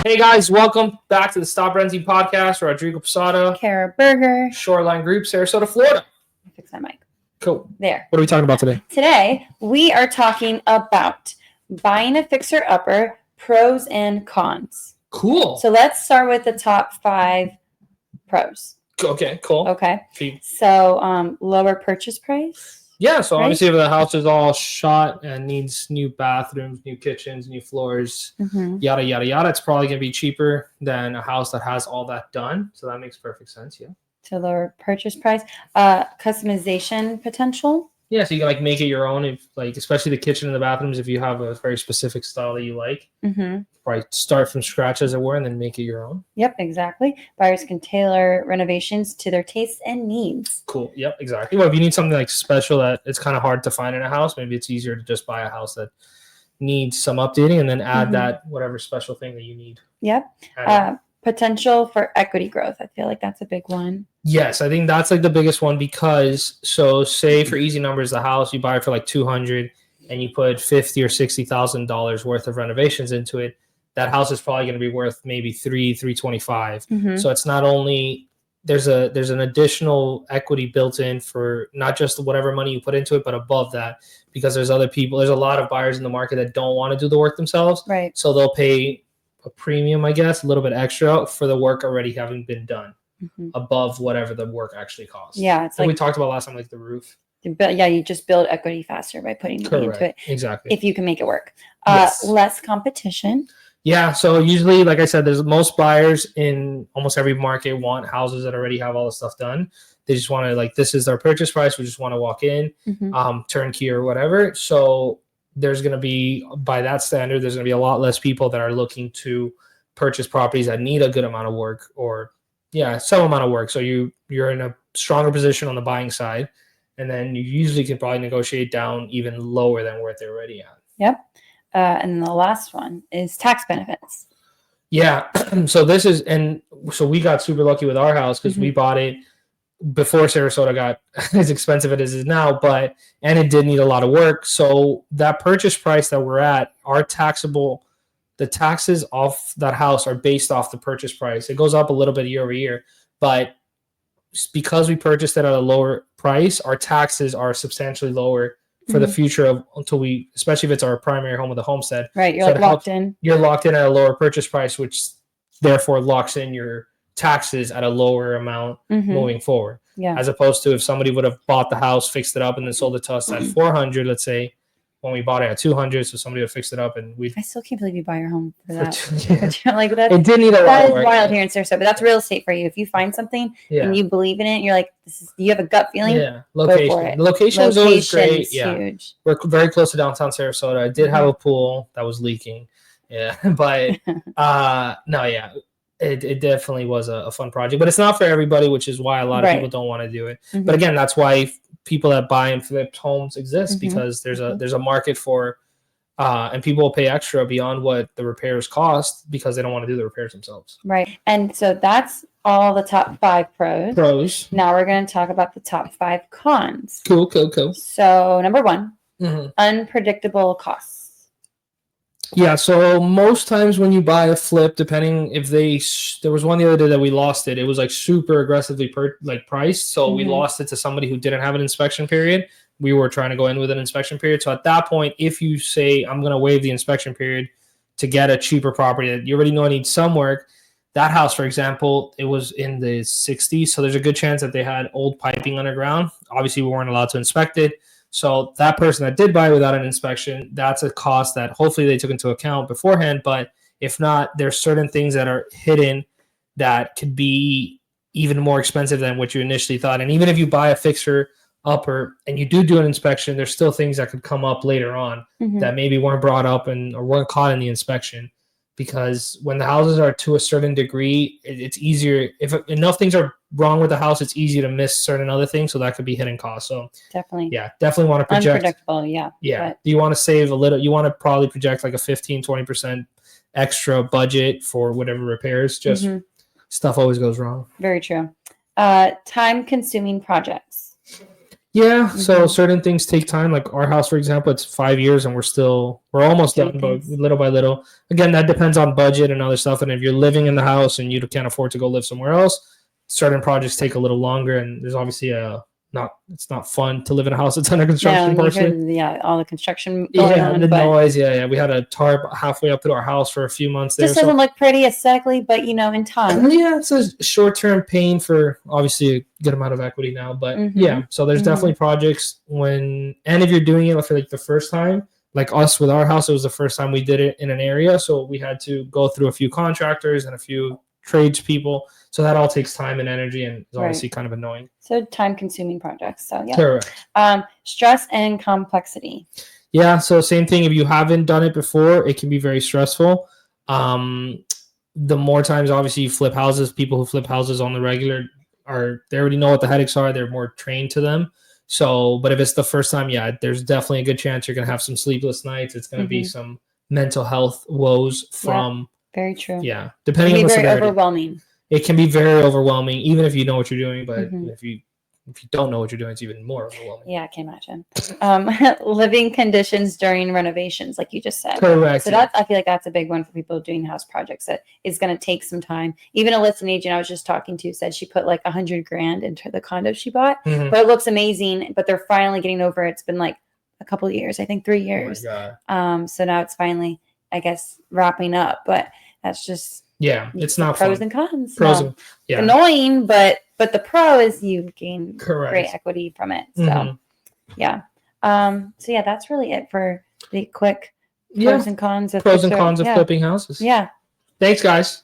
Hey guys, welcome back to the Stop Renting Podcast. Rodrigo Posada, Kara Berger, Shoreline Group, Sarasota, Florida. Fix my mic. Cool. There. What are we talking about today? Today, we are talking about buying a fixer-upper, pros and cons. Cool. So let's start with the top 5 pros. Okay, cool. Okay. So lower purchase price. Yeah, so right? obviously if the house is all shot and needs new bathrooms, new kitchens, new floors, yada, yada, yada, it's probably going to be cheaper than a house that has all that done. So that makes perfect sense, yeah. So lower purchase price. Customization potential. Yeah, so you can like make it your own, if like especially the kitchen and the bathrooms. If you have a very specific style that you like, probably start from scratch as it were, and then make it your own. Yep, exactly. Buyers can tailor renovations to their tastes and needs. Cool. Yep, exactly. Well, if you need something like special that it's kind of hard to find in a house, maybe it's easier to just buy a house that needs some updating and then add that whatever special thing that you need. Yep. Potential for equity growth. I feel like that's a big one. Yes, I think that's like the biggest one because so say for easy numbers, the house you buy it for like $200 and you put $50,000 or $60,000 worth of renovations into it. That house is probably going to be worth maybe $325. So it's not only there's an additional equity built in for not just whatever money you put into it, but above that, because there's other people. There's a lot of buyers in the market that don't want to do the work themselves, right? So they'll pay a premium, I guess, a little bit extra for the work already having been done above whatever the work actually costs. Yeah, it's like we talked about last time, like the roof. But yeah, you just build equity faster by putting money into it. Exactly. If you can make it work. Yes. Less competition. Yeah. So usually, like I said, there's most buyers in almost every market want houses that already have all the stuff done. They just want to like, this is their purchase price. We just want to walk in, turnkey or whatever. So there's going to be, by that standard, there's going to be a lot less people that are looking to purchase properties that need a good amount of work or some amount of work. So you're in a stronger position on the buying side. And then you usually can probably negotiate down even lower than where they're already at. Yep. And the last one is tax benefits. Yeah. So we got super lucky with our house because we bought it before Sarasota got as expensive as it is now, and it did need a lot of work. So that purchase price that we're at, the taxes off that house are based off the purchase price. It goes up a little bit year over year, but because we purchased it at a lower price, our taxes are substantially lower for the future especially if it's our primary home with a homestead. Right. You're locked in. You're locked in at a lower purchase price, which therefore locks in your taxes at a lower amount moving forward. Yeah. As opposed to if somebody would have bought the house, fixed it up, and then sold it to us at $400, let's say, when we bought it at $200, so somebody would fix it up, and I still can't believe you buy your home for that. Like that. It did need a lot. That is wild here in Sarasota, but that's real estate for you. If you find something and you believe in it, you're like, you have a gut feeling. Yeah. Location. The location is always great. Yeah. Huge. We're very close to downtown Sarasota. I did have a pool that was leaking. Yeah, but It definitely was a fun project, but it's not for everybody, which is why a lot of people don't want to do it. But again, that's why people that buy and flip homes exist, because there's a market for, and people will pay extra beyond what the repairs cost because they don't want to do the repairs themselves. Right. And so that's all the top 5 pros. Now we're going to talk about the top 5 cons. Cool. So number 1, unpredictable costs. Yeah, so most times when you buy a flip, depending if there was one the other day that we lost it. It was like super aggressively priced, so we lost it to somebody who didn't have an inspection period. We were trying to go in with an inspection period, so at that point, if you say I'm going to waive the inspection period to get a cheaper property that you already know needs some work, that house, for example, it was in the 60s, so there's a good chance that they had old piping underground. Obviously, we weren't allowed to inspect it. So that person that did buy without an inspection, that's a cost that hopefully they took into account beforehand. But if not, there's certain things that are hidden that could be even more expensive than what you initially thought. And even if you buy a fixer upper and you do an inspection, there's still things that could come up later on that maybe weren't brought up or weren't caught in the inspection. Because when the houses are to a certain degree, it's easier. If enough things are wrong with the house, it's easy to miss certain other things. So that could be hidden costs. So definitely want to project. Unpredictable, yeah. Yeah. Do you want to save a little? You want to probably project like a 15-20% extra budget for whatever repairs. Just stuff always goes wrong. Very true. Time-consuming projects. Yeah, so certain things take time. Like our house, for example, it's 5 years and we're almost Doing done, but things. little by little. Again, that depends on budget and other stuff. And if you're living in the house and you can't afford to go live somewhere else, certain projects take a little longer. And there's obviously it's not fun to live in a house that's under No, construction, and you partially. heard all the construction going Yeah, on, the but noise. Yeah. We had a tarp halfway up to our house for a few months there. just doesn't look pretty aesthetically, but in time. Yeah, it's a short-term pain for obviously a good amount of equity now, but yeah. So there's definitely projects and if you're doing it for like the first time, like us with our house, it was the first time we did it in an area, so we had to go through a few contractors and a few tradespeople. So that all takes time and energy, and is obviously kind of annoying. So time-consuming projects. So yeah. Correct. Stress and complexity. Yeah. So same thing. If you haven't done it before, it can be very stressful. The more times obviously you flip houses, people who flip houses on the regular they already know what the headaches are. They're more trained to them. So, but if it's the first time, yeah, there's definitely a good chance you're going to have some sleepless nights. It's going to be some mental health woes from, very true. Yeah. Depending on the very severity. Overwhelming. It can be very overwhelming, even if you know what you're doing, but if you don't know what you're doing, it's even more overwhelming. Yeah, I can imagine. Living conditions during renovations, like you just said. Correct. So I feel like that's a big one for people doing house projects. That is going to take some time. Even a listing agent I was just talking to said she put like $100,000 into the condo she bought, but it looks amazing. But they're finally getting over it. It's been like a couple of years, I think 3 years. Oh my God. So now it's finally, I guess, wrapping up. But that's just it's not pros fun. and cons. Yeah. Annoying, but the pro is you gain Correct. great equity from it. So yeah. So yeah, that's really it for the quick pros and cons of flipping houses. Yeah. Thanks, guys.